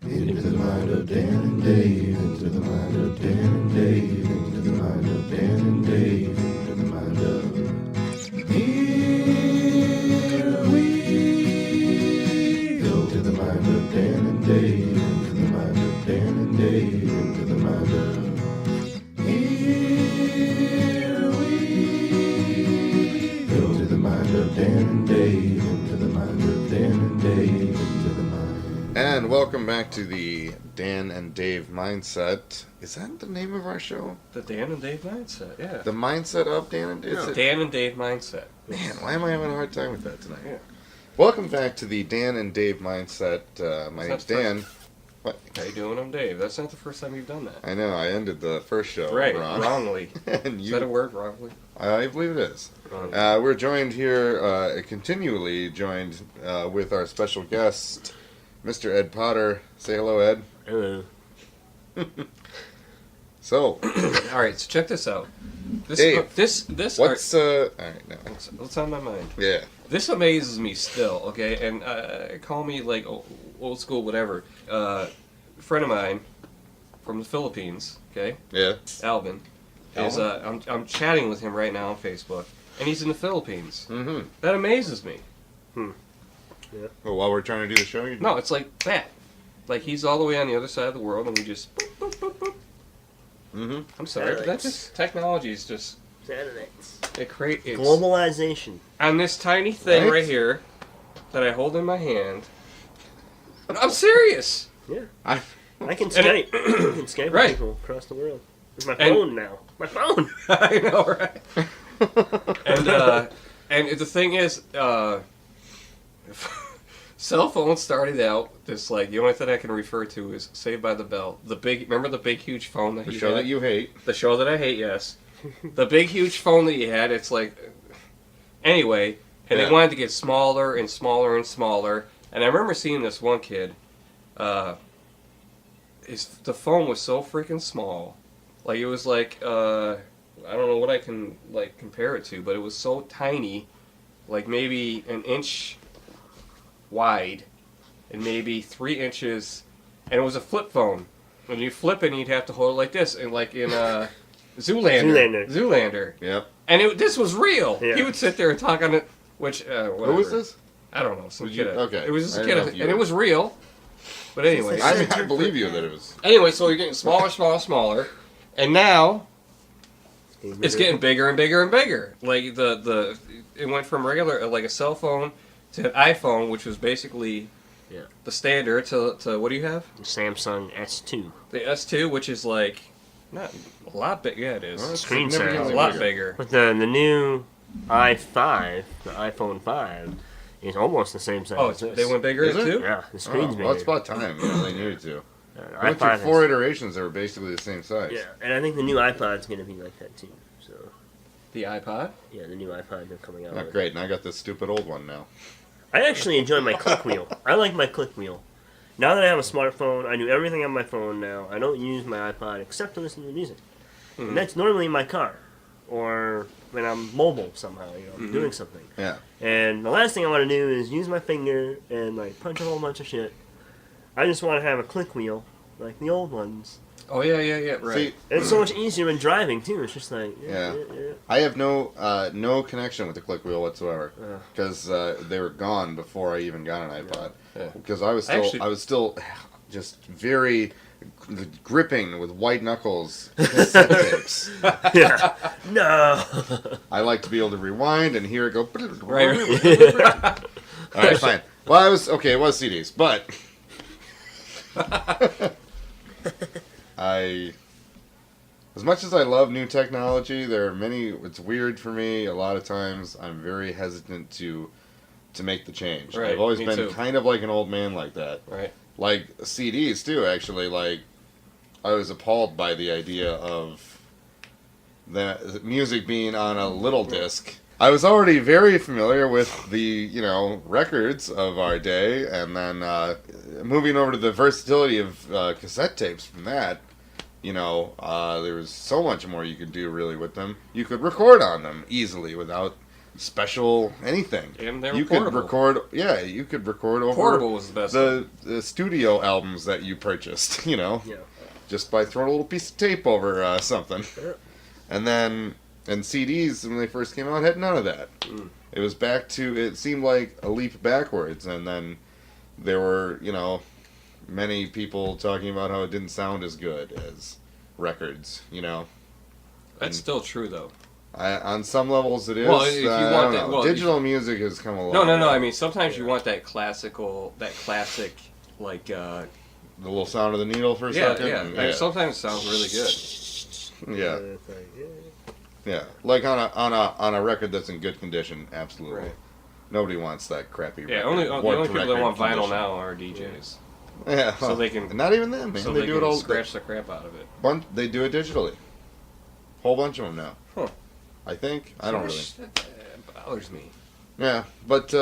Into the mind of Dan and Dave, into the mind of Dan and Dave, into the mind of Dan and Dave, into the mind of... Here we go. To the mind of Dan and Dave, into the mind of Dan and Dave, into the mind of... Here we go. To the mind of Dan and Dave, into the mind of Dan and Dave, into the mind... And welcome back to the Dan and Dave Mindset. Is that the name of our show? The Dan and Dave Mindset, yeah. The Mindset of Dan and Dave? No, Dan and Dave Mindset. Man, why am I having a hard time with that tonight? Yeah. Welcome back to the Dan and Dave Mindset. My name's Dan. What? How you doing? I'm Dave. That's not the first time you've done that. I know, I ended the first show wrongly. And Is that a word, wrongly? I believe it is. We're joined here, continually joined with our special guest, Mr. Ed Potter. Say hello, Ed. Hello. So, All right, so check this out. Dave, This. what's all right now? What's on my mind? Yeah. This amazes me still. Okay, and call me like old school, whatever. A friend of mine from the Philippines. Okay. Yeah. Alvin. Is I'm chatting with him right now on Facebook, and he's in the Philippines. Mm-hmm. That amazes me. Well, while we're trying to do the show, No, it's like that. Like he's all the way on the other side of the world, and we just boop, boop, boop, boop. Mm-hmm. I'm sorry, but that's just technology is just Satellites. it creates Globalization. on this tiny thing right here that I hold in my hand. I'm serious. Yeah. I I can Skype. I can Skype Right. with people across the world. With my And- phone now. My phone! I know, right? And the thing is, cell phones started out this like the only thing I can refer to is Saved by the Bell. Remember the big huge phone that the he show had? that you hate. The show that I hate, yes. The big huge phone that you had. It's like anyway, and Yeah. they wanted to get smaller and smaller and smaller. And I remember seeing this one kid. The phone was so freaking small, like it was like I don't know what I can like compare it to, but it was so tiny, like maybe an inch wide, and maybe 3 inches, and it was a flip phone. When you flip it, you'd have to hold it like this, and like in Zoolander. Zoolander. Yep. And this was real. Yeah. He would sit there and talk on it. Which whatever. Who was this? I don't know. Some Was kid. you- okay. It was just I a didn't kid, know if you and it were- was real. But anyway. I believe you that it was. Anyway, so you're getting smaller, smaller, smaller, and now it's getting bigger and bigger and bigger. Like it went from regular like a cell phone to an iPhone, which was basically the standard. To what do you have? The Samsung S2. The S2, which is like not a lot big. Yeah, it is. Well, it's Screen significantly size. A lot bigger. But the new i5, the iPhone 5, is almost the same size Oh, as this. they went bigger Is it? too. Yeah, the screen's bigger. Well, it's about time. Yeah, they needed to. I went iPod through 4 has- iterations that were basically the same size. Yeah, and I think the new iPod's going to be like that too. So, The iPod. yeah, the new iPod they're coming out Not with. great, and I got this stupid old one now. I actually enjoy my click wheel. I like my click wheel. Now that I have a smartphone, I do everything on my phone now. I don't use my iPod except to listen to music. Mhm. And that's normally in my car. Or when I'm mobile somehow, I'm doing something. Yeah. And the last thing I want to do is use my finger and like punch a whole bunch of shit. I just want to have a click wheel, like the old ones. Oh yeah, right. See, And it's so much easier when driving too. It's just like Yeah. I have no connection with the click wheel whatsoever because they were gone before I even got an iPod. Yeah. Because I was still just very gripping with white knuckles cassette tapes. yeah. No. I like to be able to rewind and hear it go. Right. All right, fine. Well, it was CDs, but as much as I love new technology, there are many. It's weird for me. A lot of times, I'm very hesitant to make the change. Right, I've always me been too. kind of like an old man like that. Right. Like CDs too. Actually, like I was appalled by the idea of the music being on a little disc. I was already very familiar with the, records of our day, and then moving over to the versatility of cassette tapes from that, there was so much more you could do really with them. You could record on them easily without special anything. And they're You portable. could record. Yeah, you could record over Portable was the best. the studio albums that you purchased. You know, Yeah. just by throwing a little piece of tape over something. Sure. And then CDs when they first came out had none of that. Mm. It was back to, it seemed like a leap backwards, and then there were, you know, many people talking about how it didn't sound as good as records, you know. That's still true, though. On some levels it is. Well, if you I want don't that- know. well, Digital music has come along. No. I mean, sometimes you want that classic, like, The little sound of the needle for a yeah, second. yeah. And sometimes it sounds really good. Yeah. It's like, yeah. Yeah, like on a record that's in good condition, absolutely. Right. Nobody wants that crappy. Yeah, record. the only Warped people that record want vinyl condition. now are DJs. Yeah, So they can- Not even them, man. So they they do it can all. scratch the crap out of it. They do it digitally. Whole bunch of them now. Huh. I think. I don't really. That bothers me. Yeah, but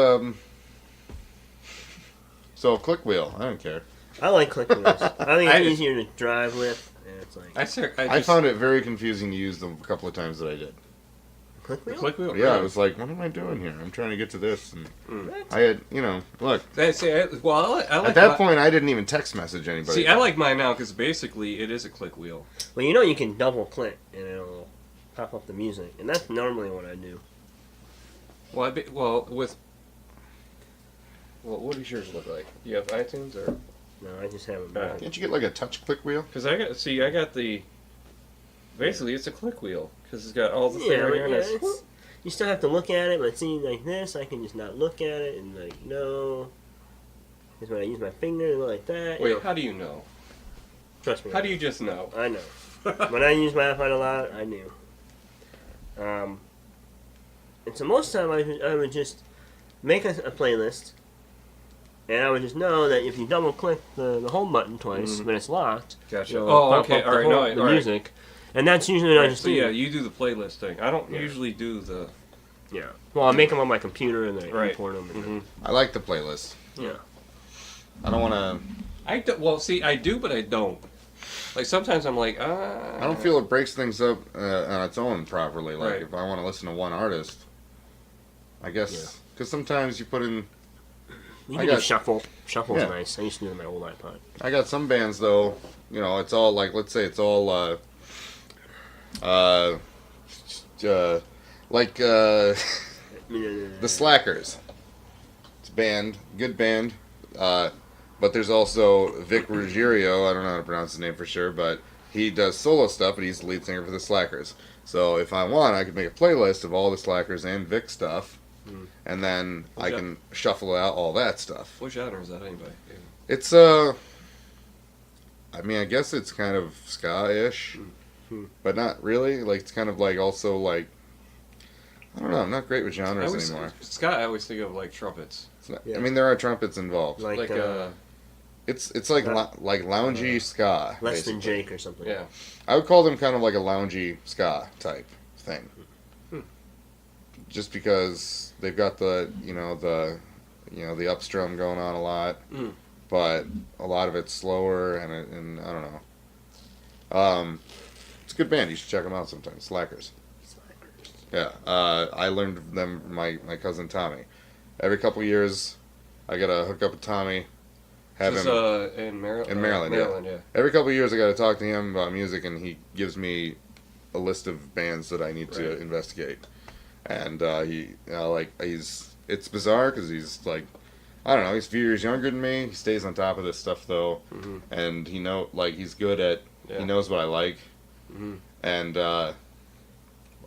so click wheel. I don't care. I like click wheels. I think I it's just- easier to drive with. And it's like I found it very confusing to use them a couple of times that I did. click the wheel. click wheel. Yeah, I really? was like, what am I doing here? I'm trying to get to this, and Mm. I had, you know, look. I like At that my- point, I didn't even text message anybody. See, I like mine now because basically it is a click wheel. Well, you know you can double click and it'll pop up the music, and that's normally what I do. Well, what does yours look like? Do you have iTunes or? No, I just have it. Can't you get like a touch click wheel? Because I got the. Basically, it's a click wheel because it's got all the thing Yeah, right but here. And yeah, it's- it's, you still have to look at it, but see, like this, I can just not look at it and like no. Because when I use my finger, it go like that. Wait, how do you know? Trust me. How do you just know? I know. When I use my iPod a lot, I knew. And so most of the time I would just make a playlist, and I would just know that if you double click the home button twice Mhm. when it's locked, Gotcha. it'll Oh, pop okay. up All the right. whole- No, the all right. music, and that's usually what I just So do. yeah, you do the playlist thing. I don't Yeah. usually do the. Yeah. Well, I make them on my computer and then I Right. import them. And Mhm. I like the playlist. Yeah. I don't want to. I do, but I don't. Like sometimes I'm like, I don't feel it breaks things up on its own properly. Like Right. if I want to listen to one artist, I guess because sometimes you put in. You I can do got- shuffle. Shuffle's Yeah. nice. I used to do it on my old iPod. I got some bands though. You know, it's all like let's say it's all like the Slackers. It's a band, good band. But there's also Vic Ruggerio. I don't know how to pronounce his name for sure, but he does solo stuff, but he's the lead singer for the Slackers. So if I want, I could make a playlist of all the Slackers and Vic stuff, and then I Okay. can shuffle out all that stuff. What genre is that anyway? It's I mean, I guess it's kind of ska-ish, but not really. Like it's kind of like also like I don't know. I'm not great with genres anymore. Scott, I always think of like trumpets. It's not, Yeah. I mean, there are trumpets involved. Like, Like It's like like loungy ska. Less Than basically. Jake or something. yeah. I would call them kind of like a loungy ska type thing. Just because they've got the the upstrum going on a lot, but a lot of it's slower and I don't know. It's a good band. You should check them out sometime. Slackers. Yeah, I learned them from my cousin Tommy. Every couple years, I gotta hook up with Tommy. Have This him is in Maryland. in Maryland, yeah. Every couple of years, I got to talk to him about music, and he gives me a list of bands that I need to Right. investigate. And it's bizarre because he's like, I don't know, he's a few years younger than me. He stays on top of this stuff though, and he's good at. Yeah. He knows what I like, Mhm. and I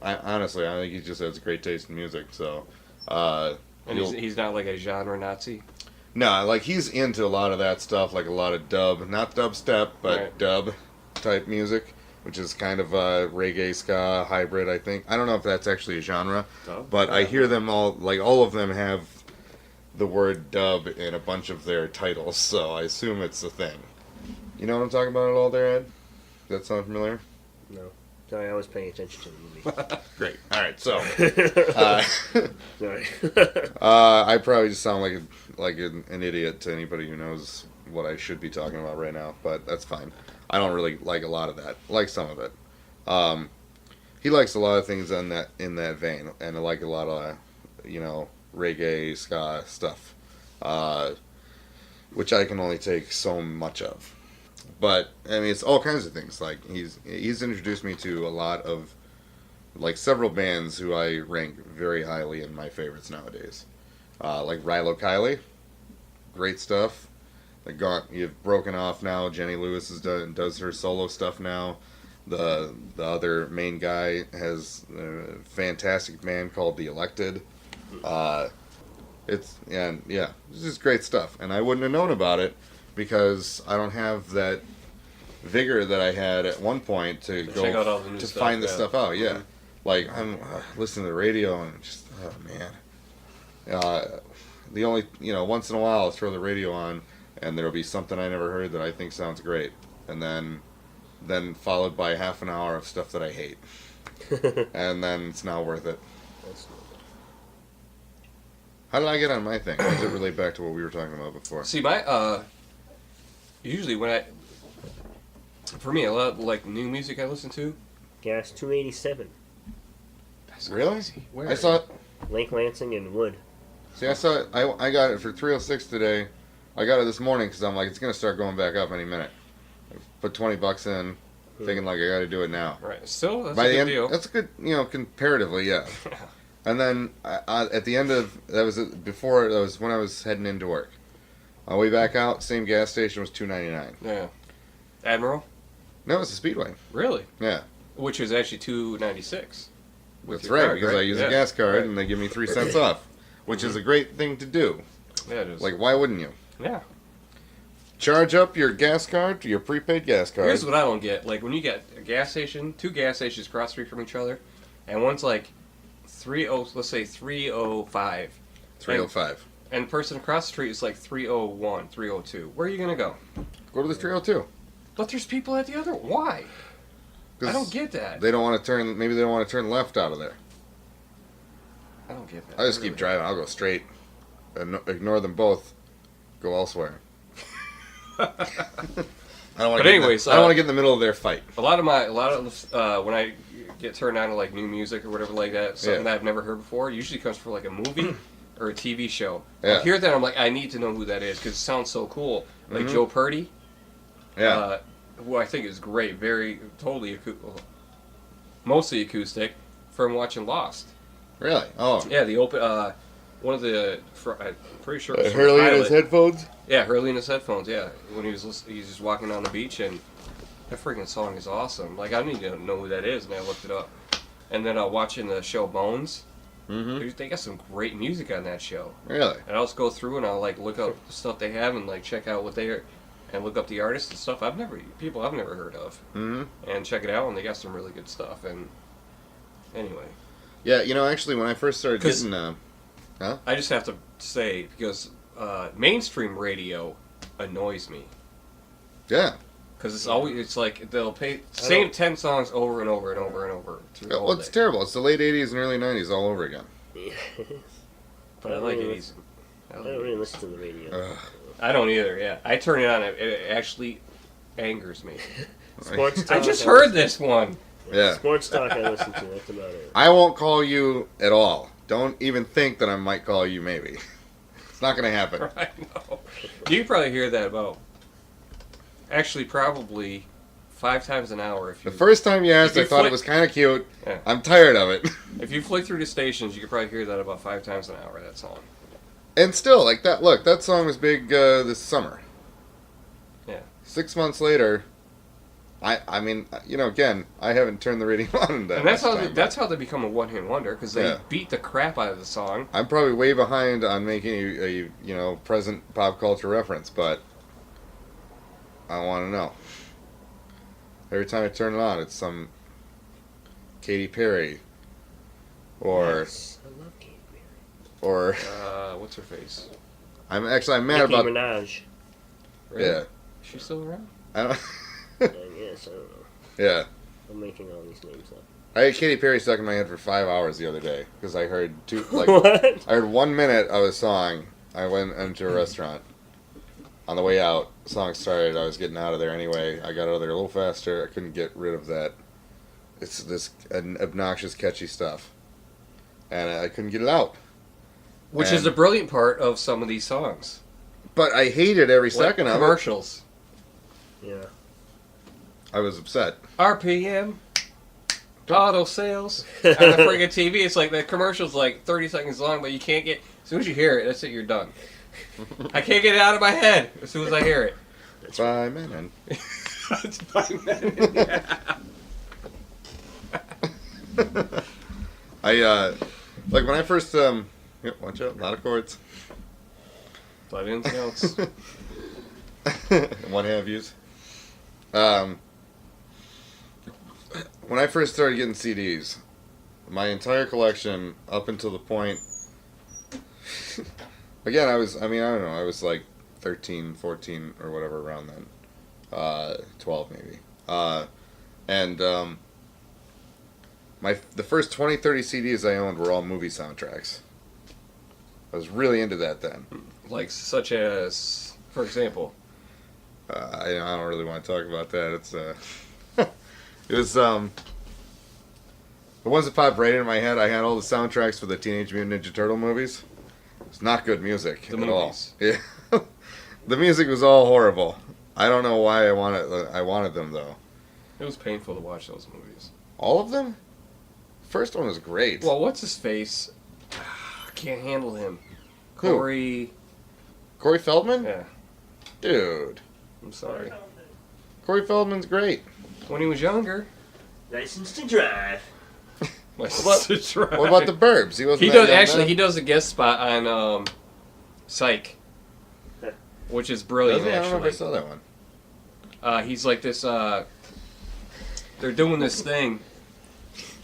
think he just has great taste in music. So, And he's not like a genre Nazi. no, like he's into a lot of that stuff, like a lot of dub, not dubstep, but Right. dub type music, which is kind of a reggae ska hybrid, I think. I don't know if that's actually a genre, Dub? but I hear them all, like all of them have the word dub in a bunch of their titles, so I assume it's a thing. You know what I'm talking about at all there, Ed? Does that sound familiar? No. Sorry, I was paying attention to the movie. Great. All right, so Sorry. I probably just sound like an idiot to anybody who knows what I should be talking about right now, but that's fine. I don't really like a lot of that. I like some of it. He likes a lot of things in that vein, and I like a lot of reggae, ska stuff, which I can only take so much of. But I mean, it's all kinds of things. Like he's introduced me to a lot of like several bands who I rank very highly in my favorites nowadays. Like Rilo Kiley, great stuff. You've broken off now. Jenny Lewis does her solo stuff now. The other main guy has a fantastic band called The Elected. It's just great stuff. And I wouldn't have known about it because I don't have that vigor that I had at one point to go check out all the new to stuff, find this yeah. stuff out. Yeah, like I'm listening to the radio and just the only once in a while I'll throw the radio on and there'll be something I never heard that I think sounds great, and then followed by half an hour of stuff that I hate, and then it's not worth it. How did I get on my thing? How does it relate back to what we were talking about before? See, usually for me, a lot of, like, new music I listen to. Gas 287. That's Really? crazy. Where? I saw it. Lake Lansing and Wood. See, I saw it. I got it for 306 today. I got it this morning because I'm like, it's gonna start going back up any minute. I put $20 in, thinking like I got to do it now. Right. Still, that's By a the good end, deal. that's a good, comparatively, yeah. And then at the end of that was when I was heading into work. On the way back out, same gas station was $2.99. Yeah. Admiral? No, it's a Speedway. Really? Yeah, Which is actually $2.96. that's right because I use a gas card right. and they give me 3 cents off, which is a great thing to do. Yeah, it is. Like, why wouldn't you? Yeah. Charge up your gas card to your prepaid gas card. Here's what I don't get. Like, when you get a gas station, 2 gas stations across the street from each other, and one's like let's say 305. 305. And the person across the street is like 301, 302. Where are you going to go? Go to the 302. But there's people at the other. Why? I don't get that. They don't want to turn. Maybe they don't want to turn left out of there. I don't get that. I just keep driving. I'll go straight. And ignore them both. Go elsewhere. I don't want But anyways, I don't want to get in the middle of their fight. A lot of when I get turned on to like new music or whatever like that, something that I've never heard before, usually comes from like a movie or a TV show. Yeah. I hear that, I'm like, I need to know who that is because it sounds so cool. Like Mhm. Joe Purdy, Yeah. who I think is great, mostly acoustic, from watching Lost. Really? Oh. Yeah, the open one of the I'm pretty sure it was from Hurley the in his pilot. headphones? Yeah, Hurley in his headphones. Yeah, when he's just walking on the beach, and that freaking song is awesome. Like, I need to know who that is, and I looked it up. And then watching the show Bones, Mm-hmm. they got some great music on that show. Really? And I'll just go through and I'll like look up the stuff they have and like check out what they are, and look up the artists and stuff people I've never heard of, Mm-hmm. and check it out. And they got some really good stuff. And anyway, Yeah, actually, when I first started 'Cause- getting... I just have to say because mainstream radio annoys me. Yeah. Because it's like they'll play same 10 songs over and over and over and over through the Well, whole it's day. terrible. It's the late 80s and early 90s all over again. But I like 80s. I don't really listen to the radio. Ugh. I don't either, yeah. I turn it on, it actually angers me. Sports I talk. just heard this one. Yeah. Sports talk I listen to. That's about it. I won't call you at all. Don't even think that I might call you maybe. It's not going to happen. I know. You probably hear that about, actually probably 5 times an hour. If you, The first time you asked, If you I thought it flick- was kind of cute. Yeah. I'm tired of it. if you flick through the stations, you could probably hear that about 5 times an hour, that song. And still, like that. Look, that song was big this summer. Yeah. 6 months later, I mean, again, I haven't turned the radio on in that And that's much how time, that's how they become a one-hit wonder, because they Yeah. beat the crap out of the song. I'm probably way behind on making a present pop culture reference, but I want to know. Every time I turn it on, it's some Katy Perry or Yes, I love Katy Perry. or What's her face? I'm mad Nicki about Minaj. Really? yeah. Is she still around? I don't I guess, I don't know. yeah. I'm making all these names up. I had Katy Perry stuck in my head for 5 hours the other day because I heard What? I heard 1 minute of a song. I went into a restaurant. On the way out, the song started. I was getting out of there anyway. I got out of there a little faster. I couldn't get rid of that. It's this obnoxious, catchy stuff, and I couldn't get it out. Which is the brilliant part of some of these songs. But I hated every Like second of it. commercials. Yeah. I was upset. RPM. Auto sales. On the friggin' TV, it's like the commercial's like 30 seconds long, but you can't get... As soon as you hear it, that's it, you're done. I can't get it out of my head as soon as I hear it. That's by men. It's by men. Like when I first, yep, watch out, a lot of chords. But anything else? One half use. When I first started getting CDs, my entire collection, up until the point, again, I don't know, I was like 13, 14, or whatever around then. 12 maybe. The first 20, 30 CDs I owned were all movie soundtracks. I was really into that then. Like, such as, for example... I don't really want to talk about that. It's it was the ones that popped right into my head. I had all the soundtracks for the Teenage Mutant Ninja Turtle movies. It's not good music The at movies. all. Yeah, the music was all horrible. I don't know why I wanted them though. It was painful to watch those movies. All of them. First one was great. Well, what's his face? I can't handle him. Who? Corey Feldman? Yeah, Dude. I'm sorry. Corey Feldman's great. When he was younger. License to drive. What about the Burbs? He wasn't. He that does young actually. then? He does a guest spot on Psych, which is brilliant. Does he? I don't know if I Actually, saw that one. he's like this. They're doing this thing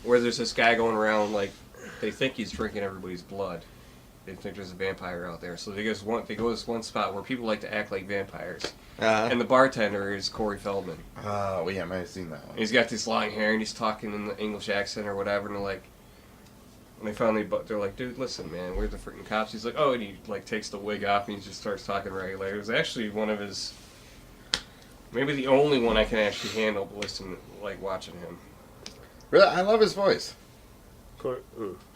where there's this guy going around like they think he's drinking everybody's blood. They think there's a vampire out there, so they go to this one spot where people like to act like vampires, and the bartender is Corey Feldman. Oh, well, yeah, I might have seen that one. And he's got this long hair and he's talking in the English accent or whatever, and they're like, and they finally, they're like, dude, listen, man, we're the freaking cops. He's like, oh, and he like takes the wig off and he just starts talking regular. It was actually one of his, maybe the only one I can actually handle, like watching him. Really, I love his voice. He's Corey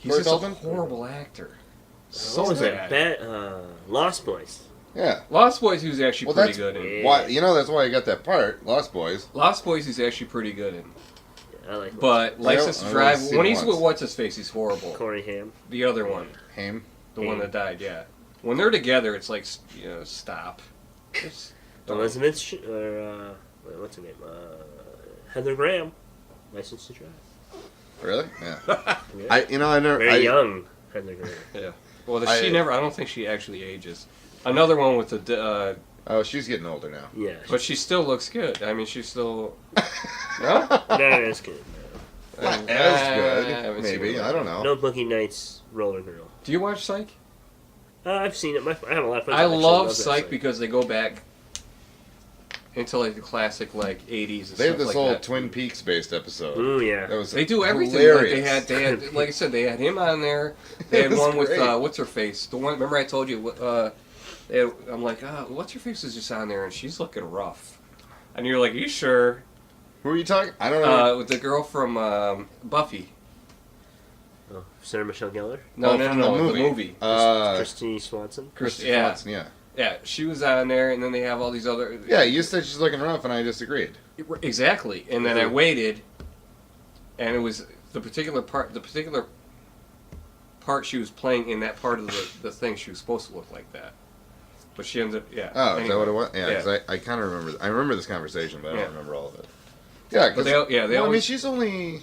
just Feldman? a horrible actor. What was bad. that? Lost Boys. Yeah. Lost Boys, he was actually Well, pretty that's good in. why. You know, that's why I got that part. Lost Boys. Lost Boys, he's actually pretty good in. Yeah, I like But License to I've Drive, only seen when it he's once. with what's his face, he's horrible. Corey Haim. The other one, Haim. the one that died, yeah. When they're together, it's like, stop. Just don't. Elizabeth, what's her name? Heather Graham. License to drive. Really? Yeah. Yeah. I never. Very young Heather Graham. Yeah. Well, I don't think she actually ages. Another one with the, Oh, she's getting older now. Yeah. but she still looks good. I mean, she's still, no? That is good. Not I as haven't good, seen maybe. it. I don't know. No Boogie Nights Roller Girl. Do you watch Psych? I've seen it. I have a lot of friends. I that actually love that Psych because they go back into like the classic like 80s and They have stuff this like whole that. Twin Peaks based episode. Ooh, yeah. That was They do everything. hilarious. Like they had, like I said, they had him on there. They had It was one with great. what's her face? The one. Remember I told you? I'm like, what's her face is just on there, and she's looking rough. And you're like, are you sure? Who are you talking? I don't know. With the girl from Buffy. Oh, Sarah Michelle Gellar. No, from the the movie. Christine Swanson. Kristen yeah. Swanson, yeah. Yeah, she was on there, and then they have all these other. Yeah, you said she's looking rough, and I disagreed. Exactly, and then I waited, and it was the particular part she was playing in that part of the thing. She was supposed to look like that, but she ended up. Yeah. Oh, is that anyway. what it was? Yeah, Yeah. 'cause I kind of remember. I remember this conversation, but I Yeah. don't remember all of it. Yeah, But because they I mean, always. she's only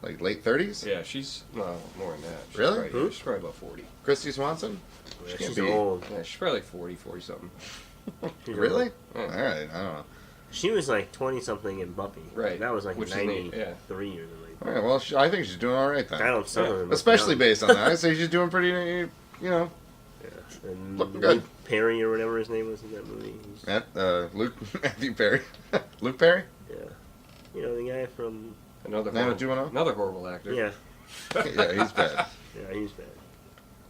like late 30s. Yeah, she's more than that. She's Really? Probably, she's probably about 40. Christy Swanson. Yeah, can't she's be- old. Yeah, she's probably like 40 something. She's Really? old. Yeah. All right, I don't know. She was like 20-something in Buffy. Right. That was like Which is 93 yeah. or something. All right, well, I think she's doing all right then. I don't some of them look Especially young. based on that, I say she's doing pretty. You know, Yeah. And Looking good. Luke Perry or whatever his name was in that movie. Matthew Perry, Luke Perry. Yeah. You know, the guy from... Another 90210? another horrible actor. Yeah. Yeah, he's bad. Yeah, he's bad.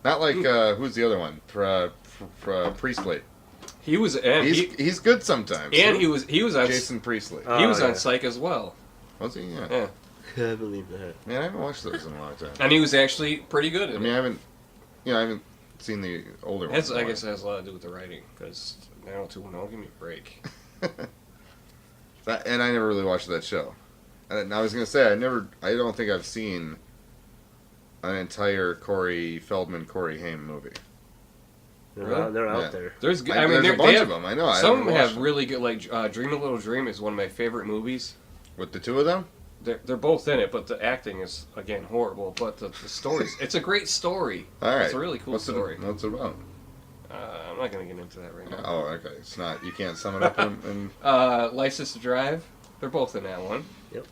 Not like who's the other one? Priestley. He was and He's good sometimes. he was on Jason Priestley. he was Oh, on yeah. Psych as well. Was he? Yeah. Yeah. I believe that. Man, I haven't watched those in a long time. And he was actually pretty good at I mean, it. I haven't seen the older ones. I guess it has a lot to do with the writing, because now give me a break. And I never really watched that show. And I was gonna say I don't think I've seen an entire Corey Feldman, Haim movie. They're Really? out there. There's There's a bunch of them. I know. Some have really good, like Dream a Little Dream is one of my favorite movies. With the two of them. They're both in it, but the acting is again horrible. But the stories, it's a great story. All right. It's a really cool story. What's it about? I'm not gonna get into that right now. Oh, okay. It's not. You can't sum it up in. License to Drive. They're both in that one. Yep.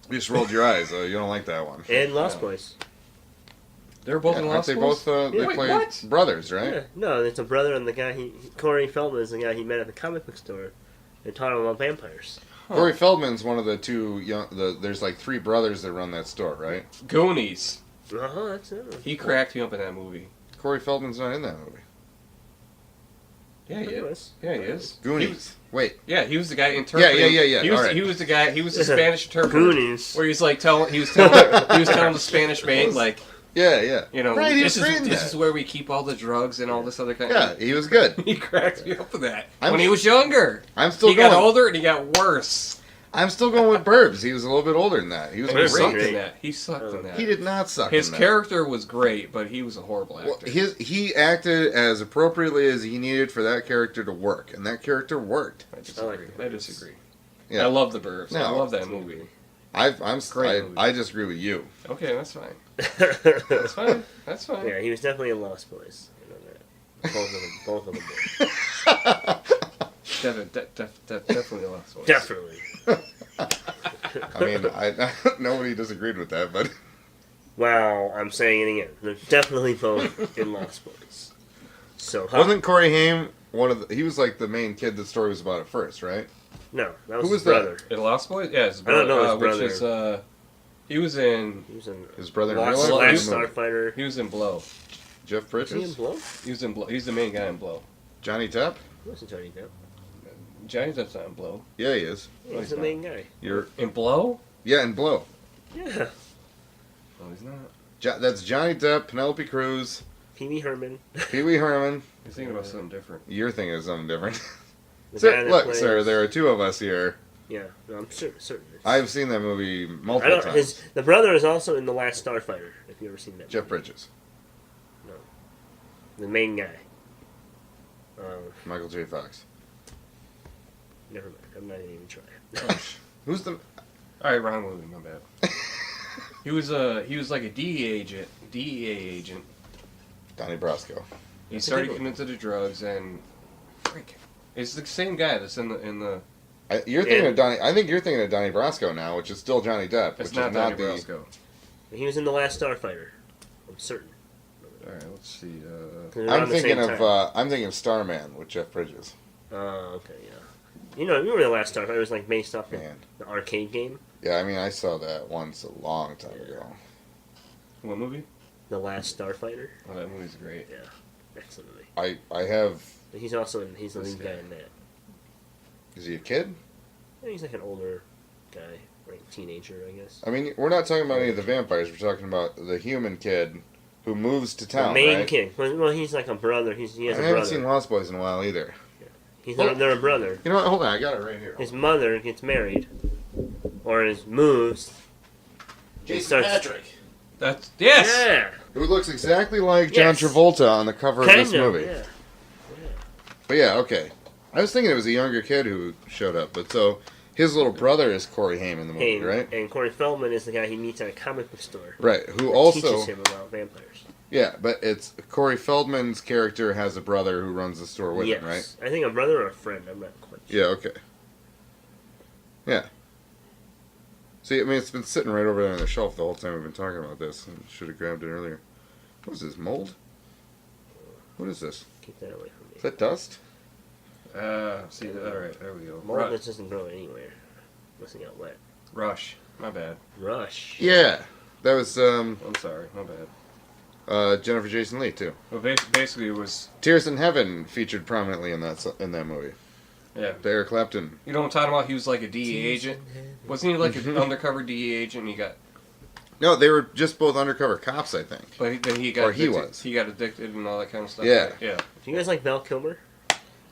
You just rolled your eyes. You don't like that one. And Lost No. Boys. They're both in Aren't Lost they Boys? both? They Wait, play what? brothers, right? Yeah. No, it's a brother and the guy Corey Feldman is the guy he met at the comic book store. They taught him about vampires. Huh. Corey Feldman's one of the two young. There's like 3 brothers that run that store, right? Goonies. Uh-huh, that's it. He cracked me up in that movie. Corey Feldman's not in that movie. Yeah, he is. Yeah, he is. Goonies. Wait. Yeah, he was the guy interpreting. Yeah. He was, All right. he was the guy. He was the Spanish interpreter. Goonies. Where he was telling the Spanish maid like, Yeah. you know, Right, he this was great in is that. where we keep all the drugs and all this other kind. Yeah, he was good. He cracked me up with that I'm when he sh- was younger. I'm still He going. got older and he got worse. I'm still going with Burbs. He was a little bit older than that. He was And he Burbs great. sucked great. in that. He sucked in that. He did not suck. His in that. character was great, but he was a horrible actor. Well, he acted as appropriately as he needed for that character to work, and that character worked. I disagree. like the I Burbs. disagree. Yeah. I love the Burbs. No. I love that movie. I Great movie. disagree with you. Okay, that's fine. That's fine. That's fine. Yeah, he was definitely in Lost Boys. You know that. Both of them did. Definitely a Lost Boys. Definitely. I mean, nobody disagreed with that, but Well, I'm saying it again. They're definitely both in Lost Boys. So, wasn't Corey Haim one of the? He was like the main kid the story was about at first, right? No, that was Who his was that? brother. In Lost Boys? Yeah, his I brother. don't know his Which brother. is, he was in. He was in His brother in Lost real life. Last or in the movie? Starfighter. He was in Blow. Jeff Was he in Bridges, Blow? He was in Blow. He's the main guy in Blow. Johnny Depp. He wasn't Johnny Depp. Johnny Depp's not in Blow. Yeah, he is. He was he's the not. main guy. You're In Blow? in Blow. Yeah. No, he's not. That's Johnny Depp, Penelope Cruz, Pee Wee Herman. Pee Wee Herman. He's thinking about something different. You're thinking of something different. The guy Sir, that look, plays- sir, there are 2 of us here. Yeah, no, I'm certain. It's- I've seen that movie I multiple don't. times. The brother is also in The Last Starfighter. If you ever seen that. Jeff movie. Bridges, The main guy. Michael J. Fox. Never mind. I'm not even trying. Who's the? All right, wrong movie. My bad. He was like a DEA agent. Donnie Brasco. He That's a started good getting into the drugs and freak. It's the same guy that's in the. You're thinking of Donnie. I think you're thinking of Donnie Brasco now, which is still Johnny Depp, It's which not is not Donnie the. Brasco. He was in The Last Starfighter. I'm certain. All right, let's see. 'Cause they're I'm around the thinking same of time. I'm thinking of Starman with Jeff Bridges. Oh, okay, yeah. You know, remember The Last Starfighter? It was like based off Man, the arcade game. yeah, I mean I saw that once a long time ago. What movie? The Last Starfighter. Oh, that movie's great. Yeah, excellent movie. I have. But he's also he's the This lead guy guy. in that. Is he a kid? Yeah, he's like an older guy, like teenager, I guess. I mean, we're not talking about any of the vampires. We're talking about the human kid who moves to town. The main right? kid. Well, he's like a brother. He has I a haven't brother. seen Lost Boys in a while either. They're a brother. You know what? Hold on, I got it right here. His mother gets married, or moves. Patric. That's yes. Yeah. Who looks exactly like Yes. John Travolta on the cover of Kind this movie. Yeah. But yeah, okay. I was thinking it was a younger kid who showed up, but so his little brother is Corey Haim in the movie, Haim, right? and Corey Feldman is the guy he meets at a comic book store. Right. Who That also teaches him about vampires. yeah, but it's Corey Feldman's character has a brother who runs the store with Yes. him, right? I think a brother or a friend. I'm not quite sure. Yeah. Okay. Yeah. See, I mean, it's been sitting right over there on the shelf the whole time we've been talking about this. I should have grabbed it earlier. What is this, mold? What is this? Keep that away from me. Is that dust? See, all right, there we go. Mold that doesn't grow anywhere. Unless it got wet. Rush. My bad. Rush. Yeah. That was I'm sorry. My bad. Jennifer Jason Leigh too. Well, basically, it was Tears in Heaven featured prominently in that movie. Yeah. Eric Clapton. You know what I'm talking about? He was like a DEA agent. Wasn't he like an undercover DEA agent? And he got, No, they were just both undercover cops, I think. but then he got Or he addicted. was. He got addicted and all that kind of stuff. Yeah. Yeah. Do you guys like Val Kilmer?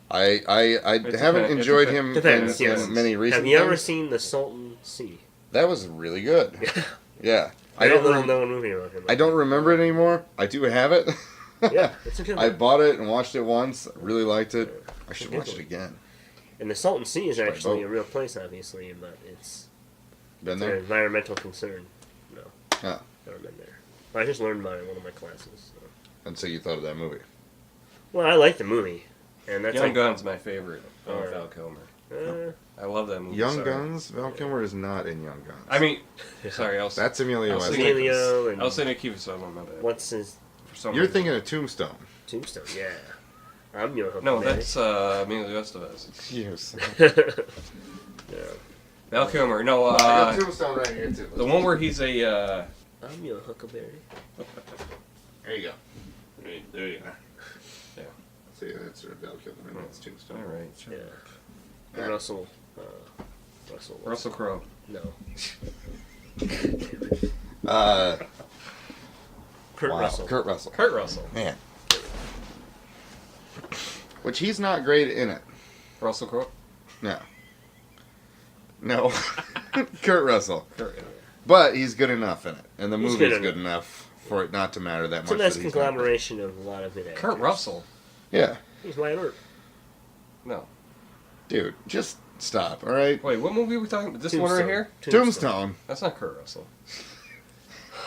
I It's haven't okay. enjoyed It's him Depends, in yes. many recent Have you ever things. seen The Salton Sea? That was really good. Yeah. I Very don't little rem- known movie about him. I don't remember it anymore. I do have it. Yeah, it's a good I one. bought it and watched it once. Really liked it. I should Good watch it one. again. And the Salton Sea is By actually boat. a real place, obviously, but it's Been an there? environmental concern. No, Oh. never been there. I just learned about it in one of my classes. So. And so you thought of that movie. Well, I like the movie, and that's Young like Gun's my favorite. Alright. Val Kilmer. uh, I love that movie. Young sorry. Guns? Val Kilmer is not in Young Guns. I mean, sorry, I was That's Emilio I was Estevez. thinking- Emilio and I was saying Akiva, so I don't know that. what's his For some You're reason. thinking of Tombstone. Tombstone? Yeah, I'm your No, Huckleberry. that's Emilio Estevez. Yes. Yeah, Val Kilmer. No, I got Tombstone right here, too. the one where he's a. I'm your Huckleberry. There you go. There you go. Yeah. See, that's Val Kilmer. That's Tombstone. All right. Sure. Yeah, Russell. Russell. Russell Crowe. No. Kurt Wow. Russell. Kurt Russell. Kurt Russell. Man. Which he's not great in it. Russell Crowe. No. No. Kurt Russell. Kurt. But he's good enough in it. And the He's movie's good good enough. enough for it not to matter that It's much. a nice that he's not conglomeration of a lot of it. Kurt Russell. good. Yeah. He's Wyatt Earp. No. Dude, just stop, alright? Wait, what movie are we talking about? This one right here? Tombstone. That's not Kurt Russell.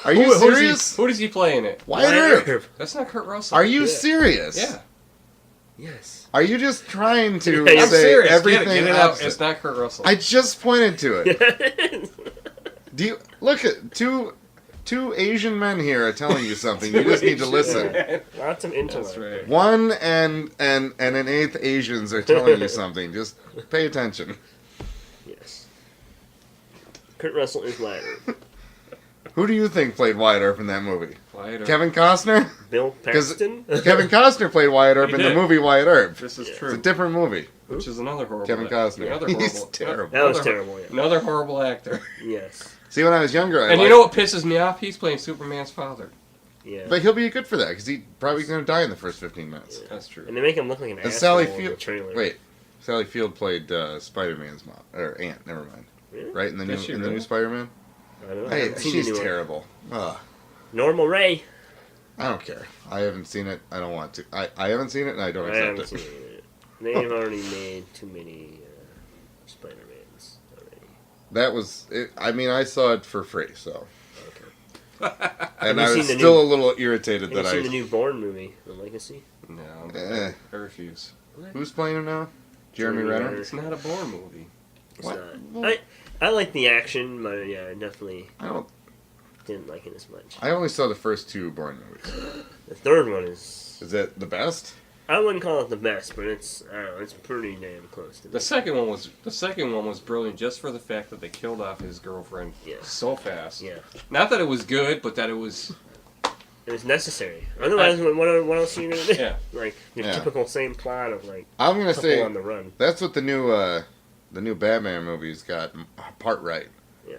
Are you serious? Who does he play in it? Wyatt Earp. That's not Kurt Russell. Are you Yeah. serious? Yeah. Yes. Are you just trying to Yeah, I'm say serious. everything Get it out. opposite? It's not Kurt Russell. I just pointed to it. Yes. Do you look at two Asian men here are telling you something? You just need to listen. Lots of intellect. That's right. One and an eighth Asians are telling you something. Just pay attention. Yes. Kurt Russell is Wyatt Earp. Who do you think played Wyatt Earp in that movie? Wyatt Earp. Kevin Costner? Bill 'Cause Paxton. Kevin Costner played Wyatt Earp He in the did. movie Wyatt Earp. This is Yeah. It's true. a different movie. Which is another horrible. Kevin Costner. Another He's horrible. terrible. That was another- terrible. Yeah. Another horrible actor. Yes. See, when I was younger, I And you liked- know what pisses me off? He's playing Superman's father. Yeah. But he'll be good for that because he's probably going to die in the first 15 minutes. That's true. And they make him look like an And asshole Sally in the Field. trailer. Wait, Sally Field played Spider-Man's mom or aunt. Never mind. Really? Right in the Did new she in the really? new Spider-Man. I don't know. I Hey, haven't seen the she's new one. terrible. Ugh. Normal Ray. I don't care. I haven't seen it. I don't want to. I haven't seen it, and I don't I haven't accept seen it. it. They've already made too many Spider-Mans already. That was. It, I mean, I saw it for free, so. And Have I you was seen the still new- a little irritated Have that you I. seen the new Bourne movie, The Legacy? No, Eh. I refuse. Who's playing him now? Jeremy Jeremy Renner. Renner. It's not a Bourne movie. It's What? not. I like the action, but yeah, I definitely I don't. didn't like it as much. I only saw the first two Bourne movies. The third one is... Is that the best? I wouldn't call it the best, but it's, I don't know, it's pretty damn close to The me. second one was brilliant just for the fact that they killed off his girlfriend Yeah. so fast. Yeah. Not that it was good, but that it was. It was necessary. Otherwise, what else are you going to do? Yeah. Like, your Yeah. typical same plot of, like, I'm gonna couple say on the run. that's what the new Batman movies got part right. Yeah.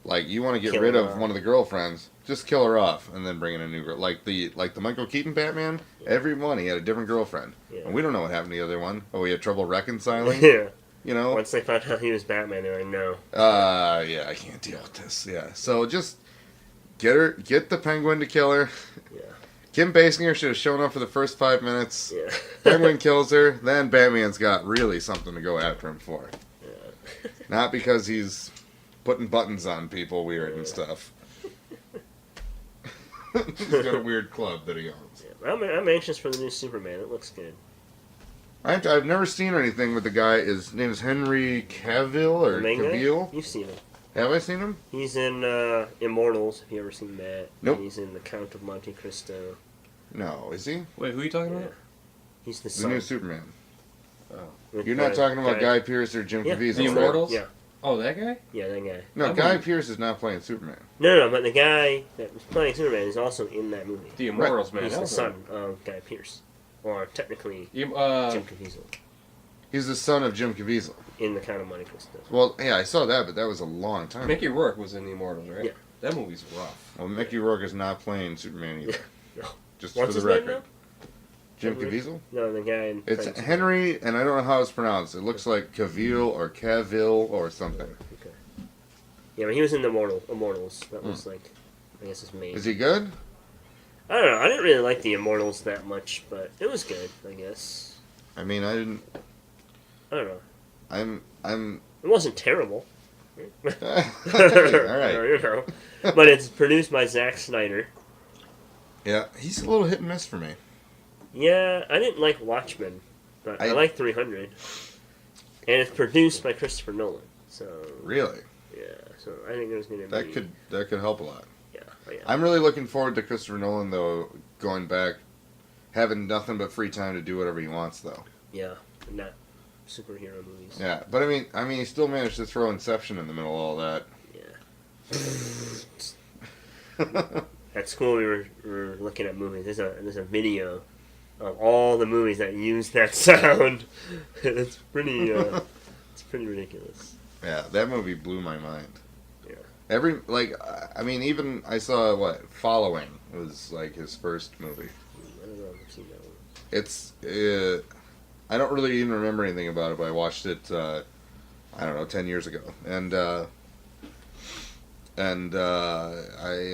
Like you want to get Kill rid her of off. one of the girlfriends, just kill her off and then bring in a new girl. Like the Michael Keaton Batman, every one he had a different girlfriend, Yeah. and we don't know what happened to the other one. Oh, we had trouble reconciling. Yeah. You know. Once they found out he was Batman, they're like, no. Yeah, I can't deal with this. Yeah, so just get the Penguin to kill her. Yeah. Kim Basinger should have shown up for the first 5 minutes. Yeah. Penguin kills her, then Batman's got really something to go after him for. Yeah. Not because he's putting buttons on people weird and stuff. He's got a weird club that he owns. Yeah. I'm anxious for the new Superman. It looks good. I've never seen anything with the guy. His name is Henry Cavill or The main guy? Cavill. You've seen him. Have I seen him? He's in Immortals. Have you ever seen that? Nope. And he's in The Count of Monte Cristo. No, is he? Wait, who are you talking Yeah. about? He's the The son. new Superman. With You're not the talking about guy- Guy Pearce or Jim Yeah. Caviezel, The right? Immortals? Yeah. Oh, that guy? Yeah, that guy. No, That Guy movie- Pearce is not playing Superman. No, but the guy that was playing Superman is also in that movie. The Immortals, man. He's that the was son of Guy Pearce. Or technically, Jim Jim Caviezel. He's the son of Jim Caviezel. in the Count of Monte Cristo. Well, yeah, I saw that, but that was a long time Mickey ago. Rourke was in The Immortals, right? Yeah. That movie's rough. Well, Mickey Rourke is not playing Superman either. No. Just What's for his the name record. now? Jim Henry? Caviezel? No, the guy in It's Friends. Henry, and I don't know how it's pronounced. It looks like Cavill or Cavill or something. Okay. Yeah, but he was in the Immortals. That was like, I guess his main. Is he good? I don't know. I didn't really like the Immortals that much, but it was good, I guess. I mean, I didn't. I don't know. I'm. It wasn't terrible. All right. You know. But it's produced by Zack Snyder. Yeah, he's a little hit and miss for me. Yeah, I didn't like Watchmen, but I like 300. And it's produced by Christopher Nolan. So Really, yeah, so I think there's gonna that be could help a lot. yeah. I'm really looking forward to Christopher Nolan though, going back, having nothing but free time to do whatever he wants though. Yeah, not superhero movies. Yeah, but I mean, he still managed to throw Inception in the middle of all that. Yeah. At school, we were looking at movies. There's a video of all the movies that use that sound. It's pretty ridiculous. Yeah, that movie blew my mind. Yeah. Even I saw Following was like his first movie. I don't know if I've seen that one. It's I don't really even remember anything about it, but I watched it I don't know 10 years ago, and it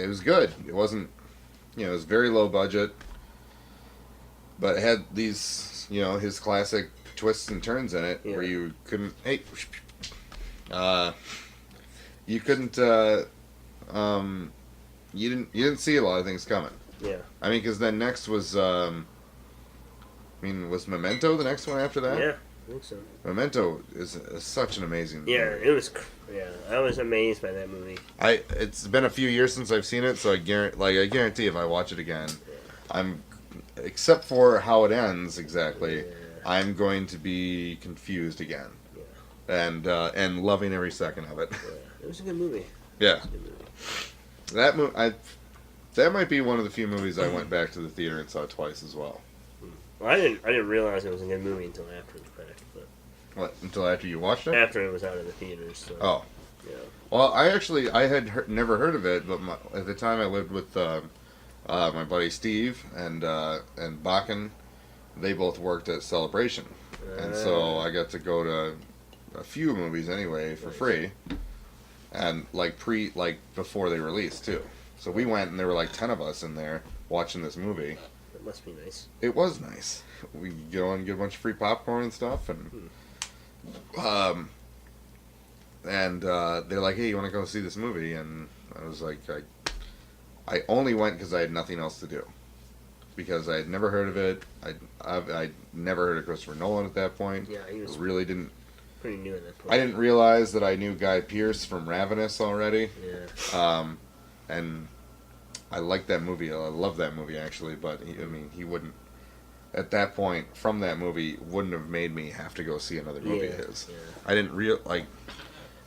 was good. It wasn't, it was very low budget, but it had these, his classic twists and turns in it where you couldn't, you couldn't, you didn't see a lot of things coming. Yeah. I mean, because then next was, was Memento the next one after that? Yeah, I think so. Memento is such an amazing movie. Yeah, it was. Yeah, I was amazed by that movie. It's been a few years since I've seen it, so I guarantee if I watch it again, except for how it ends exactly, I'm going to be confused again, and loving every second of it. Yeah, it was a good movie. Yeah, It was a good movie. that might be one of the few movies I went back to the theater and saw twice as well. Well, I didn't realize it was a good movie until after the fact. But What, until after you watched it? after it was out of the theaters. So, Oh. yeah. Well, I had never heard of it, but at the time I lived with my buddy Steve and Bakken. They both worked at Celebration, and so I got to go to a few movies anyway for free, and before they released too. So we went, and there were like 10 of us in there watching this movie. That must be nice. It was nice. We go and get a bunch of free popcorn and stuff, and they're like, "Hey, you want to go see this movie?" And I was like, I only went because I had nothing else to do, because I had never heard of it. I'd never heard of Christopher Nolan at that point. Yeah, he was really didn't. pretty new at that point. I didn't realize that I knew Guy Pearce from Ravenous already. Yeah. And I liked that movie. I love that movie actually, but he wouldn't. At that point, from that movie, wouldn't have made me have to go see another movie of his. Yeah. I didn't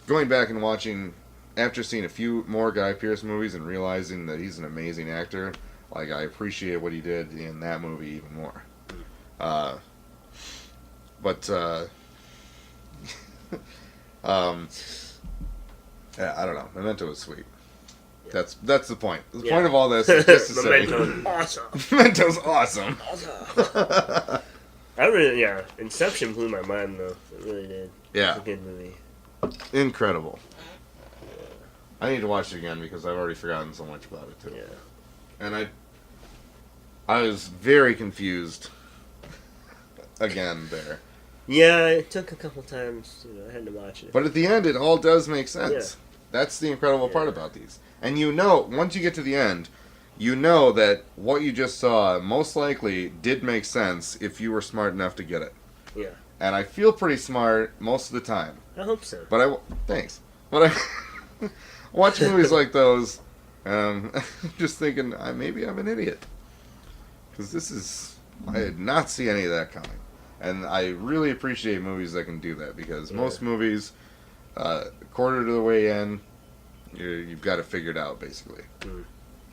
going back and watching, after seeing a few more Guy Pearce movies and realizing that he's an amazing actor. I appreciate what he did in that movie even more. I don't know. Memento was sweet. That's the point. The point of all this is just to say Memento's awesome. Memento's awesome. Inception blew my mind though. It really did. Yeah. It's a good movie. Incredible. I need to watch it again because I've already forgotten so much about it too. Yeah. And I was very confused again there. Yeah, it took a couple times. I had to watch it. But at the end, it all does make sense. Yeah. That's the incredible part about these. And once you get to the end, you know that what you just saw most likely did make sense if you were smart enough to get it. Yeah. And I feel pretty smart most of the time. I hope so. But thanks. But I watch movies like those, just thinking, maybe I'm an idiot. Because I did not see any of that coming. And I really appreciate movies that can do that, because most movies, quarter to the way in, you've got it figured out, basically.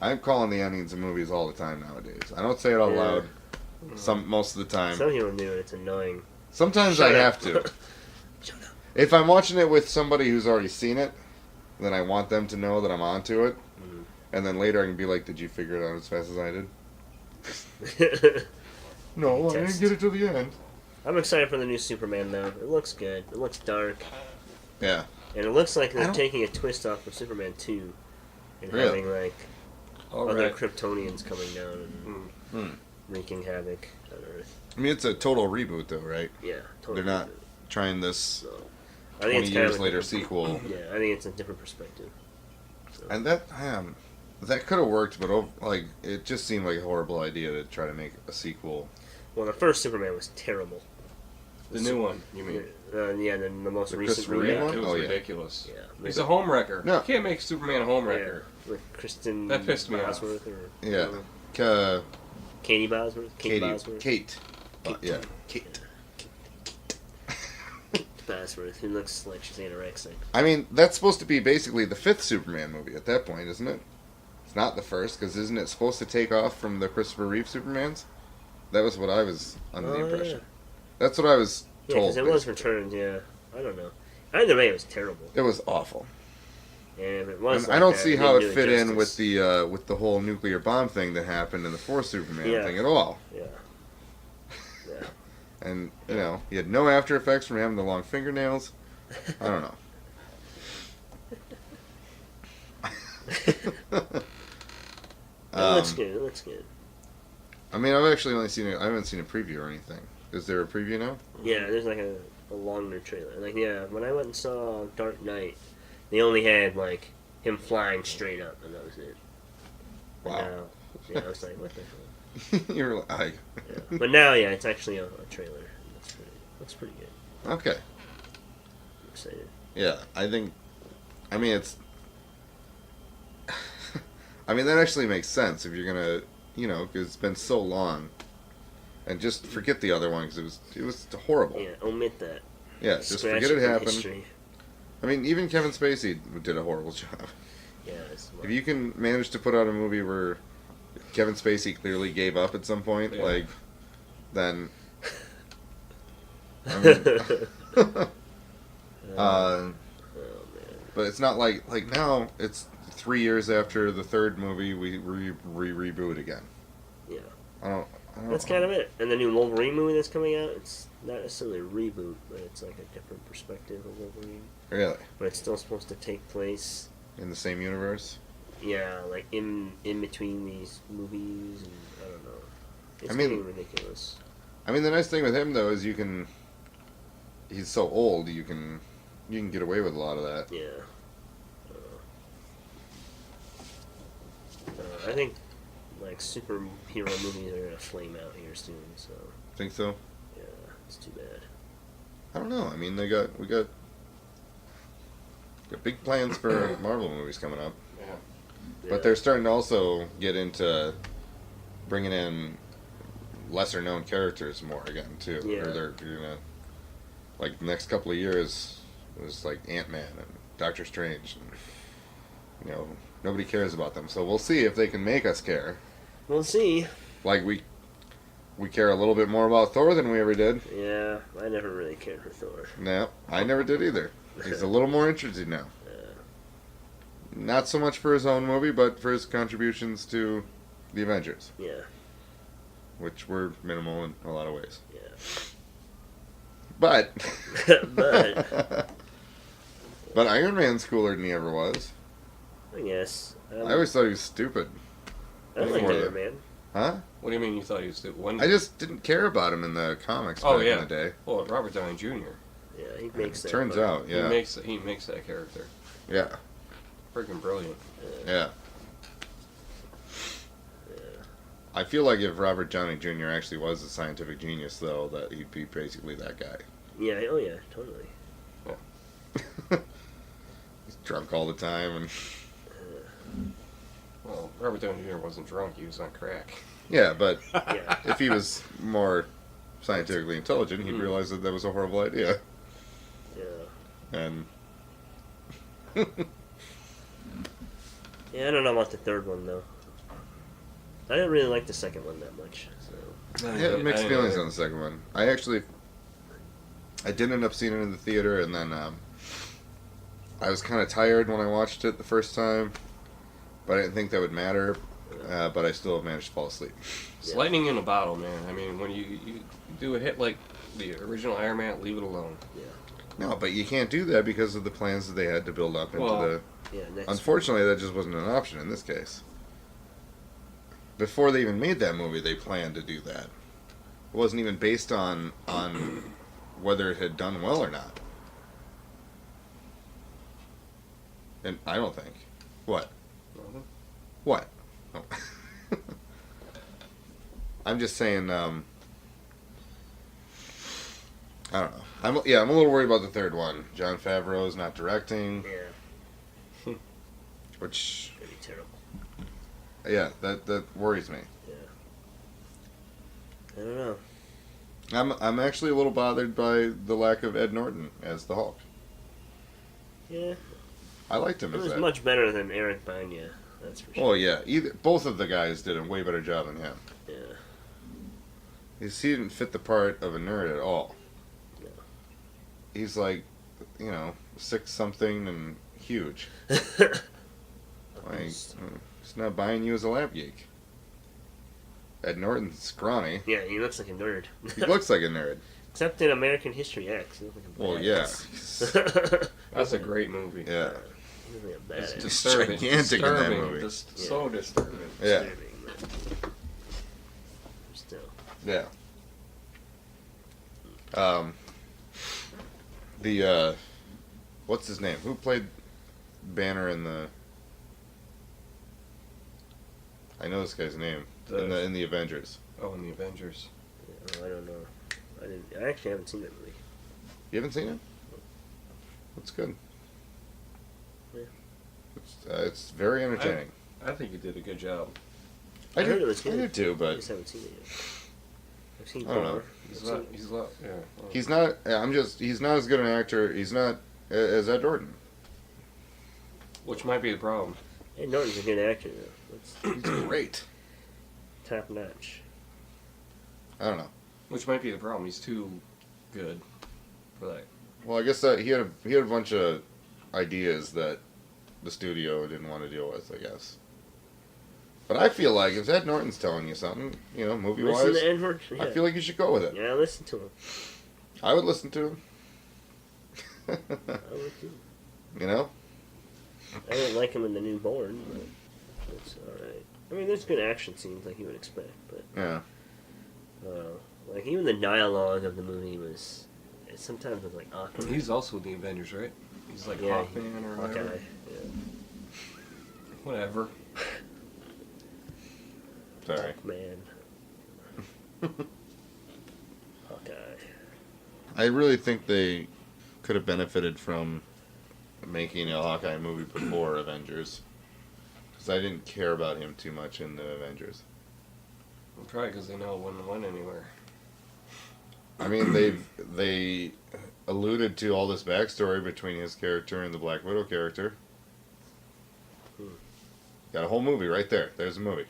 I'm calling the endings of movies all the time nowadays. I don't say it out loud most of the time. Some people do, and it's annoying. Sometimes Shut I up. have to. Shut up. If I'm watching it with somebody who's already seen it, then I want them to know that I'm onto it. Mhm. And then later I can be like, did you figure it out as fast as I did? No, I didn't Test. get it to the end. I'm excited for the new Superman, though. It looks good. It looks dark. Yeah. And it looks like I they're don't- taking a twist off of Superman 2. And Really? having, like, All other right. Kryptonians coming down and Hmm. wreaking havoc on Earth. I mean, it's a total reboot, though, right? Yeah, totally. They're not trying this So, I 20 think it's kind years of a later different- sequel. Yeah, I think it's a different perspective. So, And that could have worked, but like it just seemed like a horrible idea to try to make a sequel. well, the first Superman was terrible. The new one, you mean? Yeah, the most The recent Christopher Reeve Yeah, remake. one? it was Oh, yeah. ridiculous. Yeah, He's a home wrecker. No. You can't make Superman a home yeah, wrecker. with Kristen That pissed me off. Bosworth or Yeah. Katie Bosworth. Katie, Bosworth. Kate. Kate. Yeah, Kate. Bosworth, who looks like she's anorexic. I mean, that's supposed to be basically the fifth Superman movie at that point, isn't it? It's not the first, because isn't it supposed to take off from the Christopher Reeve Supermans? That was what I was under the impression. Yeah, That's what I was told. because it was basically. returned. Yeah, I don't know. Either way, it was terrible. It was awful. And if it was, And I don't that, see it how it didn't do fit in with justice. with the whole nuclear bomb thing that happened in the fourth Superman Yeah. thing at all. Yeah. Yeah. And you know, he had no after effects from having the long fingernails. I don't know. It looks good. It looks good. I mean, I've actually only seen it. I haven't seen a preview or anything. Is there a preview now? Yeah, there's like a longer trailer. Like, yeah, when I went and saw Dark Knight, they only had like him flying straight up, and that was it. And Wow. now, yeah, I was like, what the hell? You're like, Yeah. But now, yeah, it's actually a trailer. Looks pretty good. okay. I'm excited. Yeah, I think. I mean, it's. I mean, that actually makes sense if you're gonna, you know, because it's been so long, and just forget the other one because it was horrible. Yeah, omit that. Yeah, just Scratch forget it from happened. history. I mean, even Kevin Spacey did a horrible job. Yeah, it's If you can manage to put out a movie where Kevin Spacey clearly gave up at some point, Yeah. like, then. I mean, oh man. but it's not like now it's 3 years after the third movie we reboot again. Yeah. I don't That's kind of it. And the new Wolverine movie that's coming out, it's not necessarily a reboot, but it's like a different perspective of Wolverine. really But it's still supposed to take place, in the same universe. yeah, like in between these movies, and I don't know. It's I mean- getting ridiculous. I mean, the nice thing with him though is he's so old you can get away with a lot of that. Yeah. I think like superhero movies are gonna flame out here soon. So Think so? yeah, it's too bad. I don't know. I mean, we got big plans for Marvel movies coming up. Yeah. But they're starting to also get into bringing in lesser known characters more again too. Yeah. Or they're gonna like the next couple of years was like Ant-Man and Doctor Strange, and you know nobody cares about them. So we'll see if they can make us care. We'll see. Like we care a little bit more about Thor than we ever did. Yeah, I never really cared for Thor. No, I never did either. He's a little more interested now. Not so much for his own movie, but for his contributions to the Avengers, Yeah, which were minimal in a lot of ways. yeah. But But but Iron Man's cooler than he ever was. I guess I always thought he was stupid. I like before Iron that. Man. Huh? What do you mean you thought he was the one? I just didn't care about him in the comics Oh, back yeah. in the day. Well, Robert Downey Jr. Yeah, he makes that. Turns fun. out, yeah. He makes that character. Yeah. Freaking brilliant. Yeah. I feel like if Robert Downey Jr. actually was a scientific genius, though, that he'd be basically that guy. Yeah. Oh yeah. Totally. He's drunk all the time, and Well, Robert Downey Jr. wasn't drunk. He was on crack. yeah, but Yeah. if he was more scientifically intelligent, he'd realize that that was a horrible idea. Yeah. And Yeah. I don't know about the third one though. I didn't really like the second one that much. So I have mixed feelings on the second one. I actually I did end up seeing it in the theater, and then I was kind of tired when I watched it the first time, but I didn't think that would matter. But I still managed to fall asleep. It's lightning in a bottle, man. I mean, when you do a hit like the original Iron Man, leave it alone. Yeah. No, but you can't do that because of the plans that they had to build up into the... Yeah, Unfortunately, that just wasn't an option in this case. Before they even made that movie, they planned to do that. It wasn't even based on whether it had done well or not. And I don't think. What? What? Oh. I'm just saying. I don't know. I'm a little worried about the third one. Jon Favreau is not directing. Yeah. Which. Pretty terrible. Yeah, that worries me. Yeah. I don't know. I'm actually a little bothered by the lack of Ed Norton as the Hulk. Yeah. I liked him It as was that. much better than Eric Bana. That's for sure. Oh yeah, both of the guys did a way better job than him. Yeah. He didn't fit the part of a nerd at all. No. He's like, 6-something and huge. Like, he's not buying you as a lap geek. Ed Norton's scrawny. Yeah, he looks like a nerd. He looks like a nerd. Except in American History X. He looks like a Well, badass. yeah. That's a great movie. Yeah. He looks like a It's badass. disturbing. gigantic in that disturbing. movie. Just so disturbing. Yeah. Disturbing, but still. Yeah. What's his name? Who played Banner in the... I know this guy's name. In the Avengers. Oh, in the Avengers. Oh, I don't know. I actually haven't seen that movie. You haven't seen it? That's good. Yeah. It's very entertaining. I think you did a good job. I heard it was good. I do too, I but just haven't seen it yet. I've seen I don't Thor. know. He's not, yeah. Oh. he's not. He's not as good an actor. He's not as Ed Norton. Which might be the problem. Ed Norton's a good actor, though. He's great. Top notch. I don't know. Which might be the problem. He's too good for that. Well, I guess that he had a bunch of ideas that the studio didn't want to deal with. I guess. But I feel like if Ed Norton's telling you something, movie wise, Listen to Ed Norton. Yeah. I feel like you should go with it. Yeah, listen to him. I would listen to him. I would too. I I didn't like him in The New Born, but it's alright. I mean, there's good action scenes like you would expect, but Yeah. like even the dialogue of the movie it sometimes was like awkward. He's also in the Avengers, right? He's like Yeah, Hawkman or Hawkeye. whatever. Yeah. Whatever. Sorry. Man. Hawkeye. I really think they could have benefited from making a Hawkeye movie before Avengers. Because I didn't care about him too much in the Avengers. Well, probably because they know it wouldn't win anywhere. I mean, they alluded to all this backstory between his character and the Black Widow character. Got a whole movie right there. There's a movie.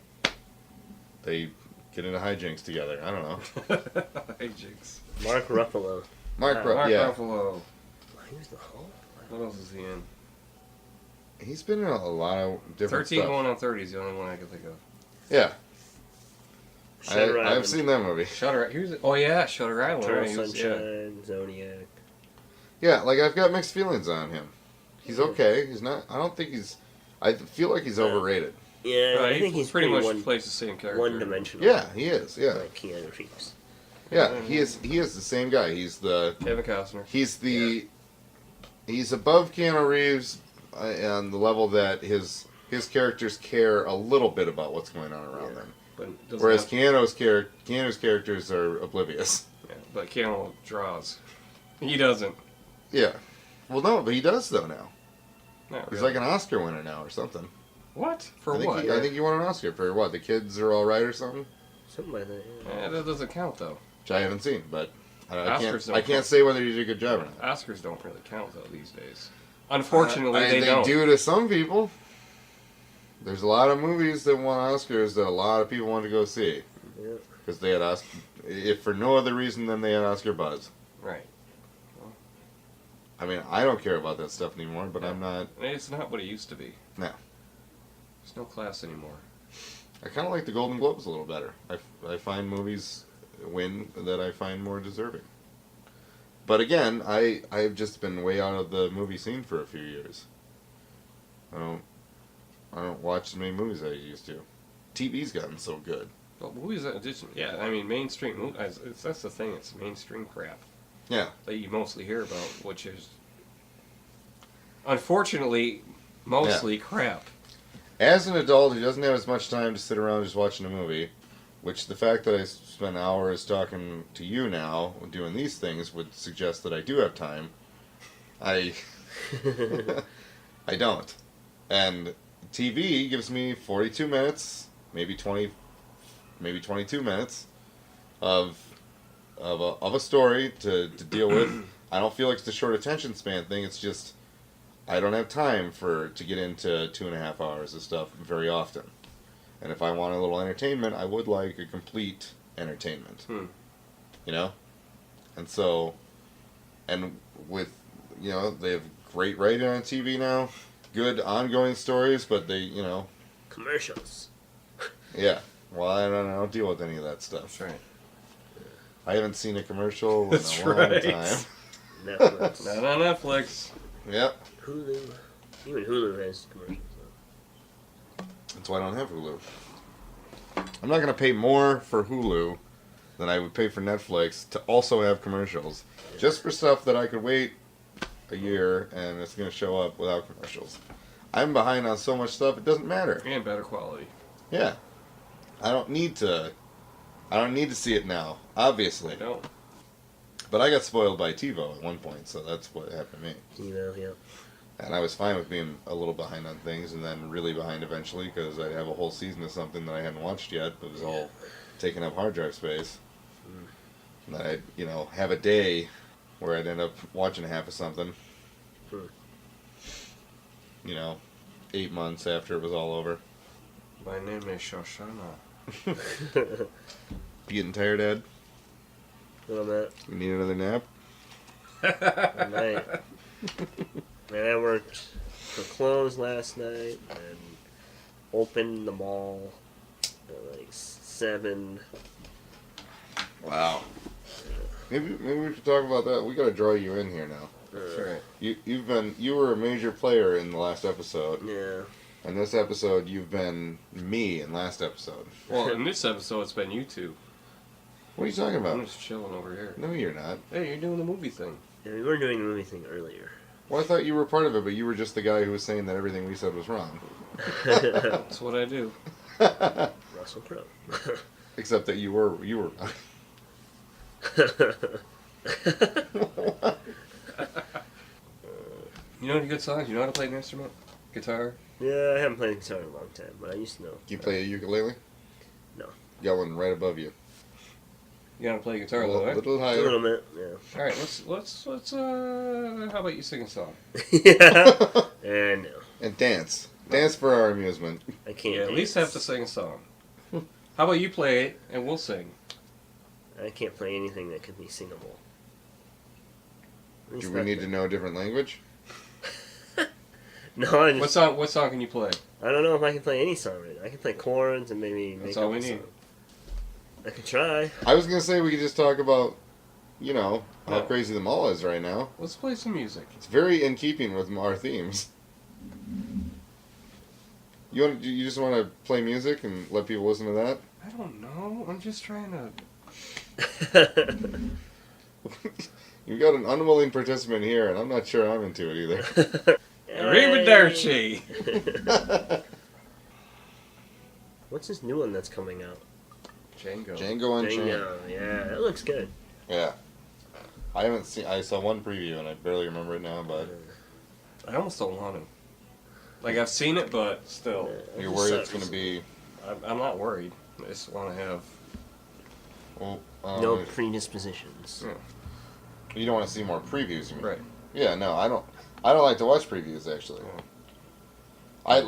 They get into hijinks together. I don't know. Hijinks. Mark Ruffalo. Mark Ruffalo. Oh, he was the Hulk? What else is he in? He's been in a lot of different 13 stuff. going on 30 is the only one I can think of. Yeah. Shutter I've Island. seen that movie. Shutter. Oh yeah, Shutter Island. Eternal Right? He was- Sunshine, Zodiac. Yeah, like I've got mixed feelings on him. He's okay. He's not. I don't think he's. I feel like he's overrated. Yeah, Right, I think he's pretty much one, plays the same character. one-dimensional. Yeah, he is. Yeah, Like Keanu Reeves. yeah. He is. He is the same guy. He's the. Kevin Costner. He's the. He's above Keanu Reeves on the level that his characters care a little bit about what's going on around them. But doesn't Whereas have- Keanu's characters are oblivious. yeah, but Keanu draws. He doesn't. Yeah. Well, no, but he does though now. Not He's really. like an Oscar winner now or something. What? For I think what? I think he won an Oscar for what? The Kids Are All Right or something. Something like that, yeah. That doesn't count though. Which I haven't seen, but I Oscars don't can't count. say whether he did a good job or not. Oscars don't really count though these days. Unfortunately, they They don't. do to some people. There's a lot of movies that won Oscars that a lot of people want to go see Yeah. because they had Oscar, if for no other reason than they had Oscar buzz. Right. I mean, I don't care about that stuff anymore, but I'm not... It's not what it used to be. No. There's no class anymore. I kind of like the Golden Globes a little better. I find movies win that I find more deserving. But again, I've just been way out of the movie scene for a few years. I don't watch as many movies as I used to. TV's gotten so good. Well, movies, yeah, I mean, mainstream movies, that's the thing, it's mainstream crap. Yeah. That you mostly hear about, which is, unfortunately, mostly crap. As an adult who doesn't have as much time to sit around just watching a movie, which the fact that I spend hours talking to you now, doing these things, would suggest that I do have time, I don't. And TV gives me 42 minutes, maybe 22 minutes of a story to deal with. I don't feel like it's a short attention span thing. It's just I don't have time to get into 2.5 hours of stuff very often. And if I want a little entertainment, I would like a complete entertainment. You know? And so, and with, you know, they have great writing on TV now, good ongoing stories, but they, you know... Commercials. Yeah. Well, I don't deal with any of that stuff. That's right. I haven't seen a commercial in That's a long right. time. Netflix. Not on Netflix. Yep. Hulu. Even Hulu has commercials. That's why I don't have Hulu. I'm not going to pay more for Hulu than I would pay for Netflix to also have commercials. Just for stuff that I could wait a year and it's going to show up without commercials. I'm behind on so much stuff, it doesn't matter. And better quality. Yeah. I don't need to see it now, obviously. I don't. But I got spoiled by TiVo at one point, so that's what happened to me. TiVo, yeah. And I was fine with being a little behind on things, and then really behind eventually, because I'd have a whole season of something that I hadn't watched yet, that was all taking up hard drive space. And then I'd, you know, have a day where I'd end up watching half of something. You know, 8 months after it was all over. My name is Shoshanna. Getting tired, Ed? A little bit. You need another nap? I might. Man, I worked for clothes last night and opened the mall at like 7. Wow. Maybe we should talk about that. We got to draw you in here now. Sure. You were a major player in the last episode. Yeah. And this episode, you've been me in last episode. Well, in this episode, it's been you two. What are you talking I'm about? just chilling over here. No, you're not. Hey, you're doing the movie thing. Yeah, we were doing the movie thing earlier. Well, I thought you were part of it, but you were just the guy who was saying that everything we said was wrong. That's what I do. Russell Crowe. Except that you were. You know any good songs? You know how to play an instrument? Guitar? Yeah, I haven't played guitar in a long time, but I used to know. Do you play a ukulele? No. You got one right above you. You know how to play guitar A a little, right? little A higher. little bit, yeah. All right, let's how about you sing a song? Yeah. And no. And dance. Dance for our amusement. I can't Yeah, at least have to sing a song. How about you play it and we'll sing? I can't play anything that could be singable. At least Do we not need the- to know a different language? No, I just... What song can you play? I don't know if I can play any song right now. I can play chords and maybe make That's up all we a need. song. I could try. I was going to say we could just talk about, you know, how No. crazy the mall is right now. Let's play some music. It's very in keeping with our themes. You just want to play music and let people listen to that? I don't know. I'm just trying to... You've got an unwilling participant here, and I'm not sure I'm into it either. Arrivederci! What's this new one that's coming out? Django. Django Unchained. Django. Yeah, that looks good. Yeah. I haven't seen. I saw one preview, and I barely remember it now, but I almost don't want to. Like, I've seen it, but still. Yeah, you're I worried just it's saw it going to be... I'm not worried. I just want to have... Well, No predispositions. Yeah. you don't want to see more previews, you mean? Right. Yeah, no, I don't like to watch previews, actually. Yeah. I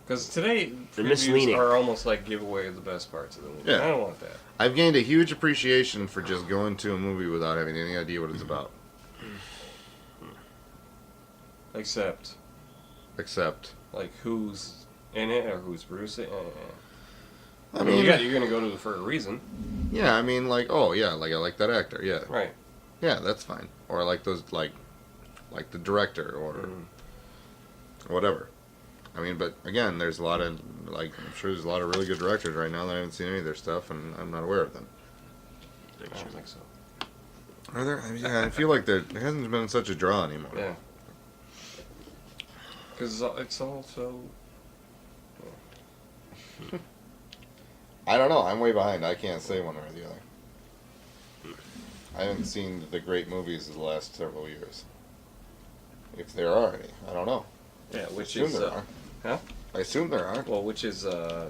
Because today, They're previews misleading. are almost like give away the best parts of the movie. Yeah. I don't want that. I've gained a huge appreciation for just going to a movie without having any idea what it's about. Except, like, who's in it or who's Bruce? I mean, you're gonna go to it for a reason. yeah, I mean, like, oh yeah, like I like that actor, yeah, Right. yeah, that's fine. Or I like those, like the director or whatever. I mean, but again, there's a lot of, like, I'm sure there's a lot of really good directors right now that I haven't seen any of their stuff, and I'm not aware of them. I don't think so. Are there? Yeah, I feel like there hasn't been such a draw anymore. Yeah. Because it's all so... I don't know. I'm way behind. I can't say one or the other. I haven't seen the great movies of the last several years. If there are any. I don't know. Yeah, which I assume is... there are. Huh? I assume there are. Well, which is... I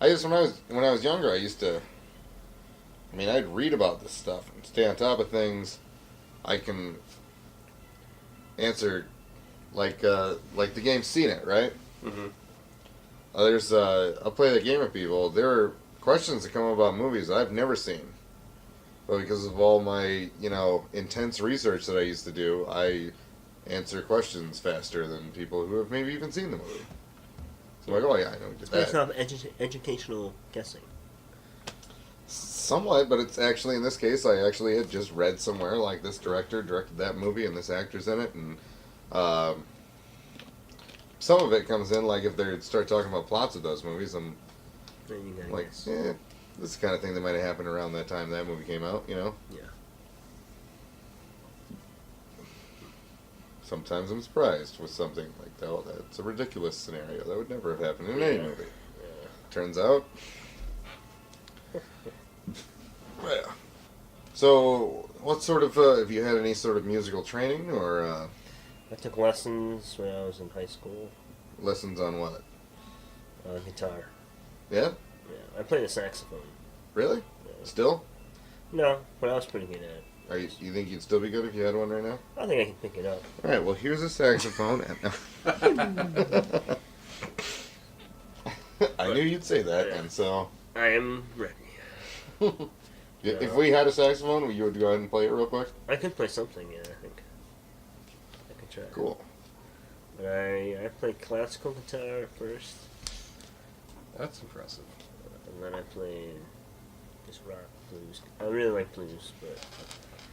just, when I was younger, I used to... I mean, I'd read about this stuff and stay on top of things. I can answer, like the game Seen It, right? Mm-hmm. I'll play the game with people. There are questions that come about movies I've never seen. But because of all my, intense research that I used to do, I answer questions faster than people who have maybe even seen the movie. So I'm like, oh yeah, I know we did It's that. not educational guessing. Somewhat, but it's actually, in this case, I actually had just read somewhere, like, this director directed that movie and this actor's in it, and some of it comes in, like, if they start talking about plots of those movies, I'm Then you gotta like, guess. this is the kind of thing that might have happened around that time that movie came out, Yeah. Sometimes I'm surprised with something like that. Oh, that's a ridiculous scenario. That would never have happened in any movie. Turns out. Yeah. So, what sort of, have you had any sort of musical training or I took lessons when I was in high school. lessons on what? Guitar. Yeah? Yeah. I played the saxophone. Really? Yeah. Still? No, but I was pretty good at it. You think you'd still be good if you had one right now? I think I can pick it up. All right. Well, here's a saxophone. And I knew you'd say that, and so I am ready. if we had a saxophone, you would go ahead and play it real quick. I could play something, yeah, I think. I could try. Cool. But I played classical guitar first, That's impressive. and then I played just rock, blues. I really like blues, but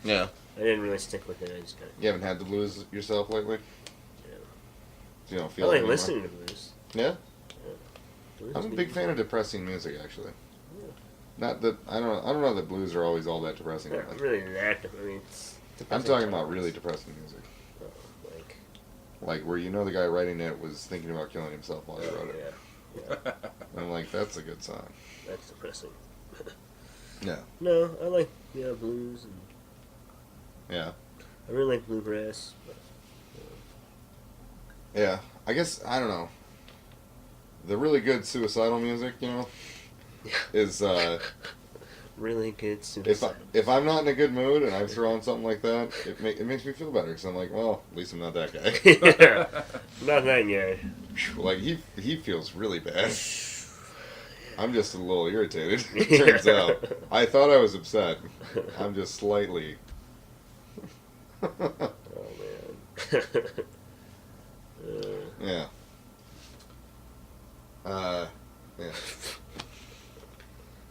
Yeah. I didn't really stick with it. I just kind of... You haven't had the blues yourself lately? Yeah. You don't I feel like it anymore? listening to blues. Yeah? Blues I'm a is big good. fan of depressing music, actually. Yeah. Not that I don't know that blues are always all that depressing. Not Like, really that. I mean, it's... I'm talking about really depressing music, like... like where the guy writing it was thinking about killing himself while he wrote it. Yeah. And I'm like, that's a good song. That's depressing. Yeah. No, I like blues, and Yeah. I really like bluegrass. But, Yeah. I guess I don't know. The really good suicidal music, is really good suicide. if I'm not in a good mood and I throw on something like that, it makes me feel better because I'm like, well, at least I'm not that guy. Yeah, not that guy. Like he feels really bad. I'm just a little irritated. It turns out. I thought I was upset. I'm just slightly. Oh man. Yeah. Yeah.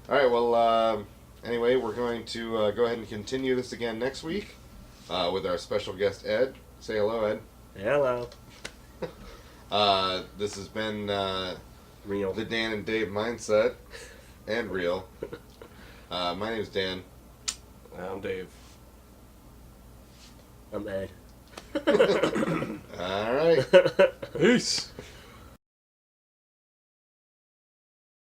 All right. Well. Anyway, we're going to go ahead and continue this again next week with our special guest Ed. Say hello, Ed. Hello. This has been Real. the Dan and Dave mindset and real. My name's Dan. I'm Dave. I'm Ed. All right. Peace.